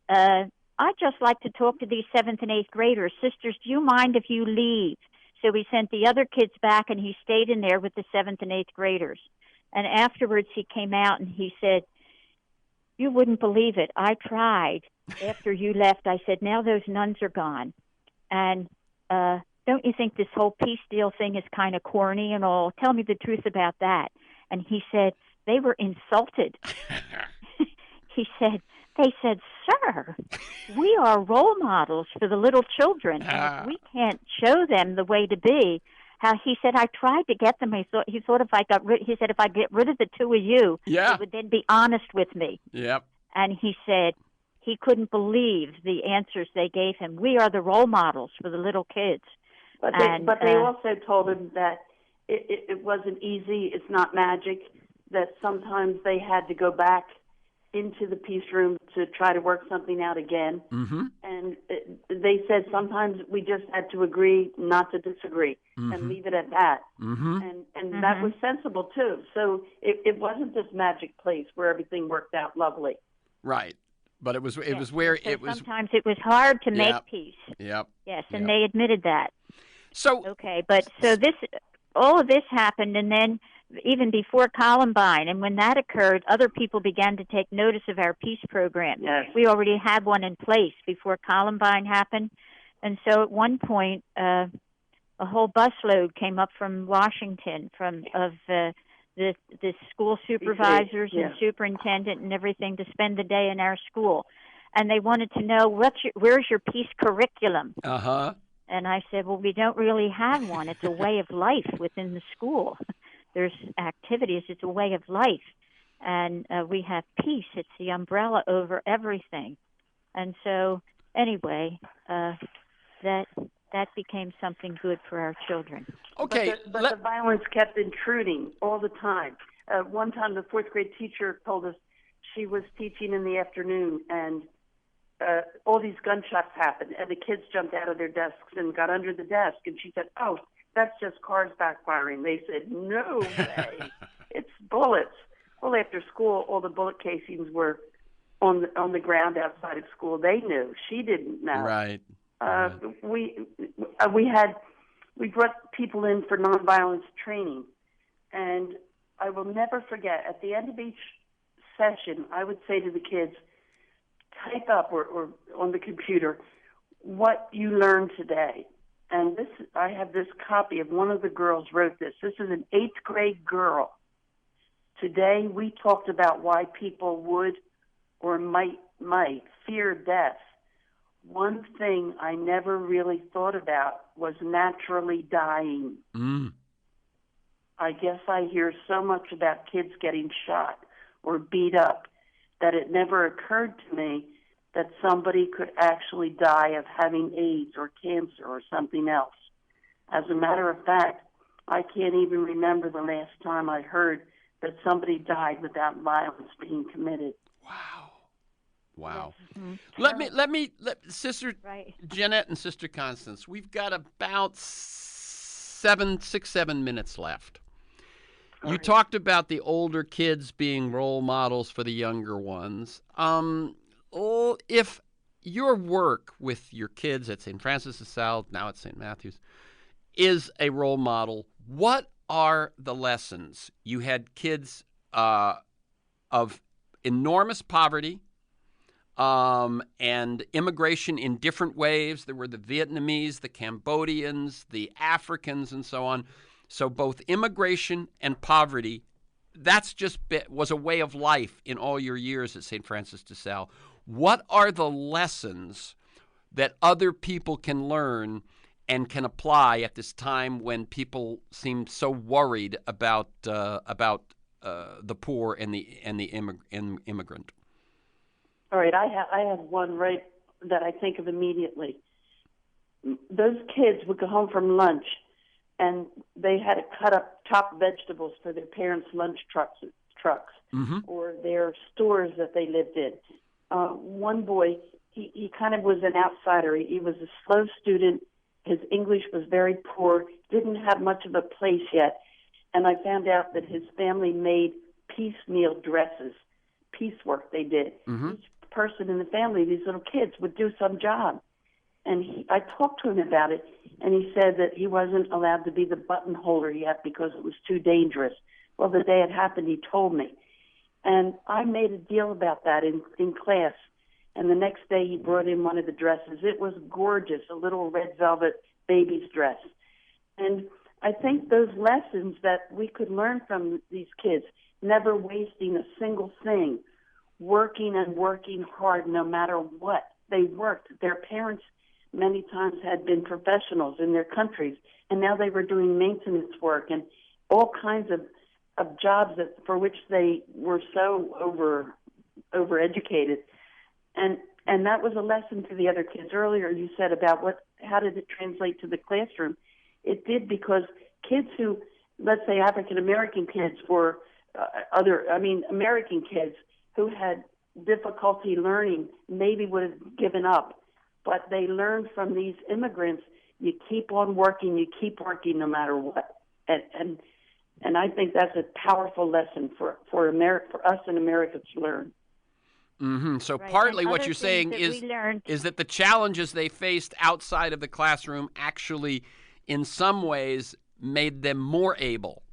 I'd just like to talk to these 7th and 8th graders. Sisters, do you mind if you leave? So we sent the other kids back, and he stayed in there with the 7th and 8th graders. And afterwards, he came out and he said, you wouldn't believe it. I tried after you left. I said, now those nuns are gone. And don't you think this whole peace deal thing is kind of corny and all? Tell me the truth about that. And he said, they were insulted. He said, they said, sir, we are role models for the little children. And if we can't show them the way to be, he said, I tried to get them. He thought if I get rid of the two of you, they would then be honest with me. Yep. And he said he couldn't believe the answers they gave him. We are the role models for the little kids. But they also told him that it wasn't easy. It's not magic. That sometimes they had to go back into the peace room to try to work something out again. Mm-hmm. And they said sometimes we just had to agree not to disagree and leave it at that. Mm-hmm. And that was sensible, too. So it wasn't this magic place where everything worked out lovely. Right. But it was where so it was. Sometimes it was hard to make peace. Yep. Yes, and they admitted that. So okay, but so all of this happened, and then even before Columbine, and when that occurred, other people began to take notice of our peace program. Yes. We already had one in place before Columbine happened, and so at one point, a whole busload came up from Washington, of the school supervisors and superintendent and everything, to spend the day in our school, and they wanted to know where's your peace curriculum. Uh-huh. And I said, well, we don't really have one. It's a way of life within the school. There's activities. It's a way of life. And we have peace. It's the umbrella over everything. And so, anyway, that became something good for our children. Okay. But the violence kept intruding all the time. One time, the 4th grade teacher told us she was teaching in the afternoon, and all these gunshots happened, and the kids jumped out of their desks and got under the desk, and she said, oh, that's just cars backfiring. They said, no way. It's bullets. Well, after school, all the bullet casings were on the ground outside of school. They knew. She didn't know. Right. We brought people in for nonviolence training, and I will never forget, at the end of each session, I would say to the kids, type up or on the computer what you learned today. And I have this copy of one of the girls wrote this. This is an 8th grade girl. Today we talked about why people would or might fear death. One thing I never really thought about was naturally dying. I guess I hear so much about kids getting shot or beat up that it never occurred to me that somebody could actually die of having AIDS or cancer or something else. As a matter of fact, I can't even remember the last time I heard that somebody died without violence being committed. Wow. Mm-hmm. Let me, Sister Jeannette and Sister Constance, we've got about 6-7 minutes left. You talked about the older kids being role models for the younger ones. if your work with your kids at St. Francis de Sales, now at St. Matthew's, is a role model, what are the lessons? You had kids of enormous poverty and immigration in different waves. There were the Vietnamese, the Cambodians, the Africans, and so on. So both immigration and poverty, was a way of life in all your years at St. Francis de Sales. What are the lessons that other people can learn and can apply at this time when people seem so worried about the poor and the immigrant? All right, I have one right that I think of immediately. Those kids would go home from lunch, and they had to cut up chopped vegetables for their parents' lunch trucks, Mm-hmm. or their stores that they lived in. One boy, he kind of was an outsider. He was a slow student. His English was very poor, didn't have much of a place yet. And I found out that his family made piecemeal dresses, piecework they did. Mm-hmm. Each person in the family, these little kids, would do some job. And I talked to him about it, and he said that he wasn't allowed to be the buttonholer yet because it was too dangerous. Well, the day it happened, he told me. And I made a deal about that in class. And the next day he brought in one of the dresses. It was gorgeous, a little red velvet baby's dress. And I think those lessons that we could learn from these kids, never wasting a single thing, working and working hard no matter what. They worked. Their parents many times had been professionals in their countries, and now they were doing maintenance work and all kinds of jobs for which they were so overeducated. And that was a lesson to the other kids. Earlier you said about how did it translate to the classroom? It did, because kids who, let's say African American kids American kids who had difficulty learning maybe would have given up. But they learned from these immigrants, you keep on working, no matter what. And I think that's a powerful lesson for us in America to learn. Mm-hmm. So right. partly And what other you're things saying that is that the challenges they faced outside of the classroom actually, in some ways, made them more able.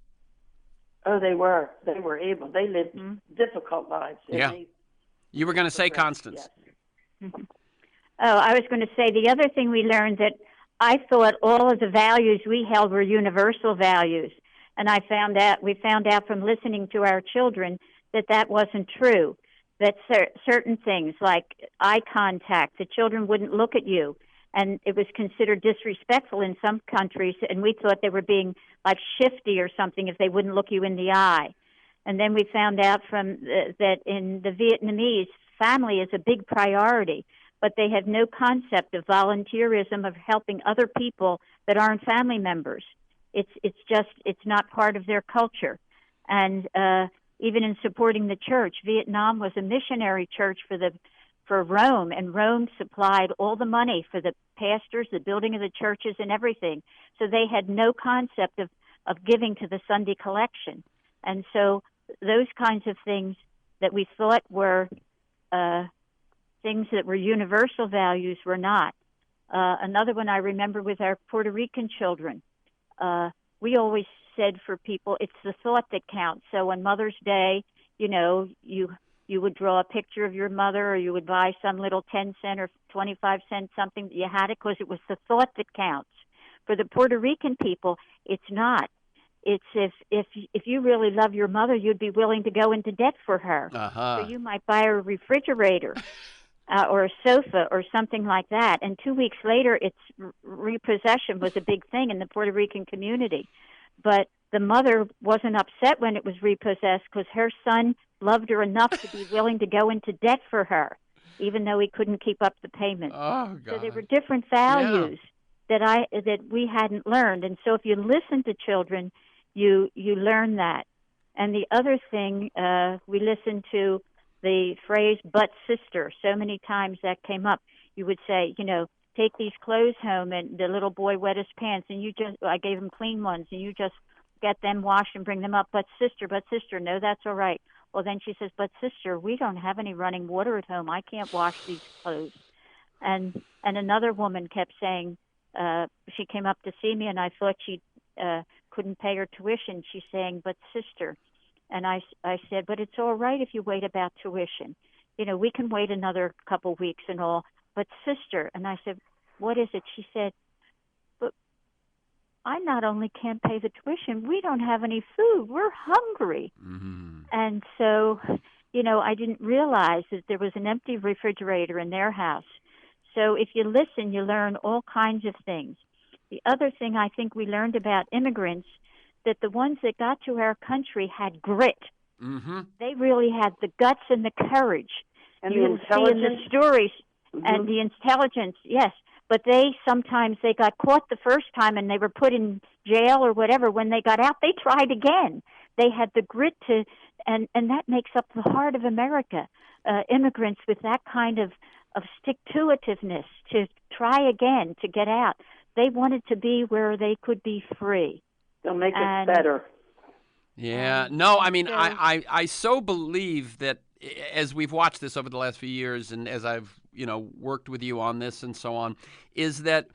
Oh, they were able. They lived difficult lives. Yeah. You were going to say, Constance. Yes. Oh, I was going to say the other thing we learned, that I thought all of the values we held were universal values. And we found out from listening to our children that wasn't true. That certain things like eye contact, the children wouldn't look at you, and it was considered disrespectful in some countries, and we thought they were being like shifty or something if they wouldn't look you in the eye. And then we found out that in the Vietnamese, family is a big priority, but they have no concept of volunteerism, of helping other people that aren't family members. It's not part of their culture. And even in supporting the church, Vietnam was a missionary church for Rome, and Rome supplied all the money for the pastors, the building of the churches, and everything. So they had no concept of giving to the Sunday collection. And so those kinds of things that we thought were things that were universal values were not. Another one I remember with our Puerto Rican children. We always said for people, it's the thought that counts. So on Mother's Day, you would draw a picture of your mother, or you would buy some little 10-cent or 25-cent something. You had it because it was the thought that counts. For the Puerto Rican people, it's not. It's if you really love your mother, you'd be willing to go into debt for her. Uh-huh. So you might buy a refrigerator or a sofa or something like that. And 2 weeks later, its repossession was a big thing in the Puerto Rican community. But the mother wasn't upset when it was repossessed because her son loved her enough to be willing to go into debt for her, even though he couldn't keep up the payment. Oh, God. So there were different values that we hadn't learned. And so if you listen to children, you learn that. And the other thing, we listened to the phrase, but sister. So many times that came up. You would say, take these clothes home, and the little boy wet his pants, and I gave him clean ones, and you just get them washed and bring them up. But sister, no, that's all right. Well, then she says, but sister, we don't have any running water at home. I can't wash these clothes. And another woman kept saying, she came up to see me, and I thought she couldn't pay her tuition. She's saying, but sister, and I said, but it's all right if you wait about tuition. You know, we can wait another couple weeks and all. But sister, and I said, what is it? She said, but I not only can't pay the tuition, we don't have any food. We're hungry. Mm-hmm. And so, you know, I didn't realize that there was an empty refrigerator in their house. So if you listen, you learn all kinds of things. The other thing I think we learned about immigrants, that the ones that got to our country had grit. Mm-hmm. They really had the guts and the courage. And you the intelligence. See in the stories, mm-hmm. and the intelligence, yes. But sometimes they got caught the first time and they were put in jail or whatever. When they got out, they tried again. They had the grit to, and that makes up the heart of America. Immigrants with that kind of stick-to-itiveness to try again, to get out. They wanted to be where they could be free. They'll make us better. Yeah. No, I mean, I so believe that as we've watched this over the last few years, and as I've, you know, worked with you on this and so on, is that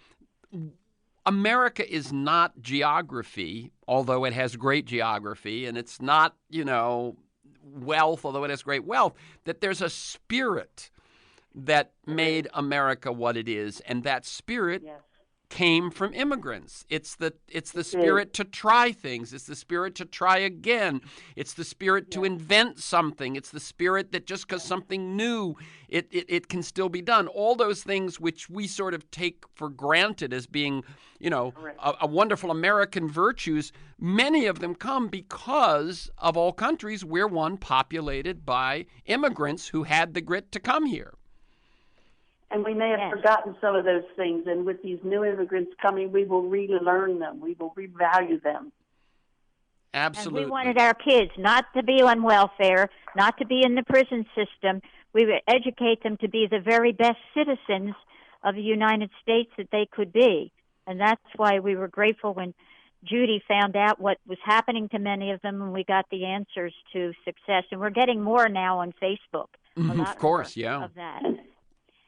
America is not geography, although it has great geography, and it's not, you know, wealth, although it has great wealth, that there's a spirit that made America what it is, and that spirit came from immigrants. It's the spirit to try things. It's the spirit to try again. It's the spirit to invent something. It's the spirit that just because something new, it can still be done. All those things which we sort of take for granted as being, you know, a wonderful American virtues, many of them come because of all countries. We're one populated by immigrants who had the grit to come here. And we may have forgotten some of those things. And with these new immigrants coming, we will relearn them. We will revalue them. Absolutely. And we wanted our kids not to be on welfare, not to be in the prison system. We would educate them to be the very best citizens of the United States that they could be. And that's why we were grateful when Judy found out what was happening to many of them, and we got the answers to success. And we're getting more now on Facebook. Of course, of that.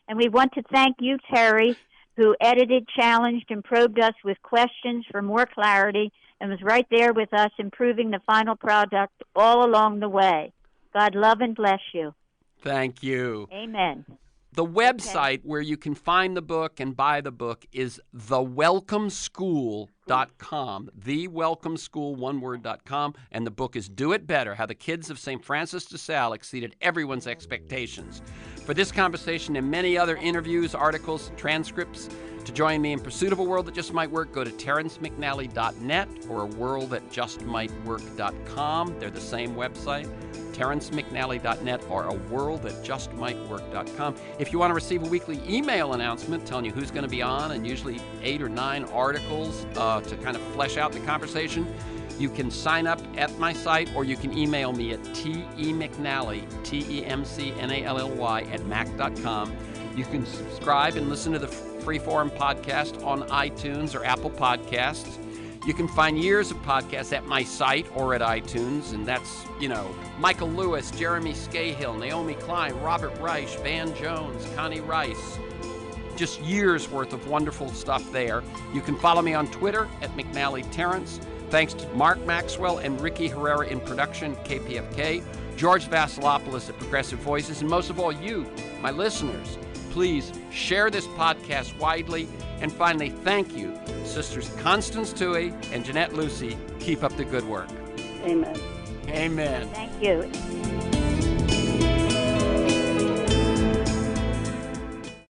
And we want to thank you, Terry, who edited, challenged, and probed us with questions for more clarity and was right there with us improving the final product all along the way. God love and bless you. Thank you. Amen. The website where you can find the book and buy the book is thewelcomeschool.com, thewelcomeschool.com, and the book is Do It Better, How the Kids of St. Francis de Sales Exceeded Everyone's Expectations. For this conversation and many other interviews, articles, transcripts, to join me in pursuit of a world that just might work, go to TerenceMcNally.net or aworldthatjustmightwork.com. They're the same website. TerenceMcNally.net or aworldthatjustmightwork.com. If you want to receive a weekly email announcement telling you who's going to be on, and usually 8 or 9 articles to kind of flesh out the conversation, you can sign up at my site, or you can email me at temcnally, TEMCNALLY @mac.com. You can subscribe and listen to the Freeform podcast on iTunes or Apple Podcasts. You can find years of podcasts at my site or at iTunes, and that's, you know, Michael Lewis, Jeremy Scahill, Naomi Klein, Robert Reich, Van Jones, Connie Rice. Just years worth of wonderful stuff there. You can follow me on Twitter at McNally Terrence. Thanks to Mark Maxwell and Ricky Herrera in production, KPFK, George Vasilopoulos at Progressive Voices, and most of all you, my listeners. Please share this podcast widely. And finally, thank you, Sisters Constance Touey and Jeannette Lucey. Keep up the good work. Amen. Amen. Thank you.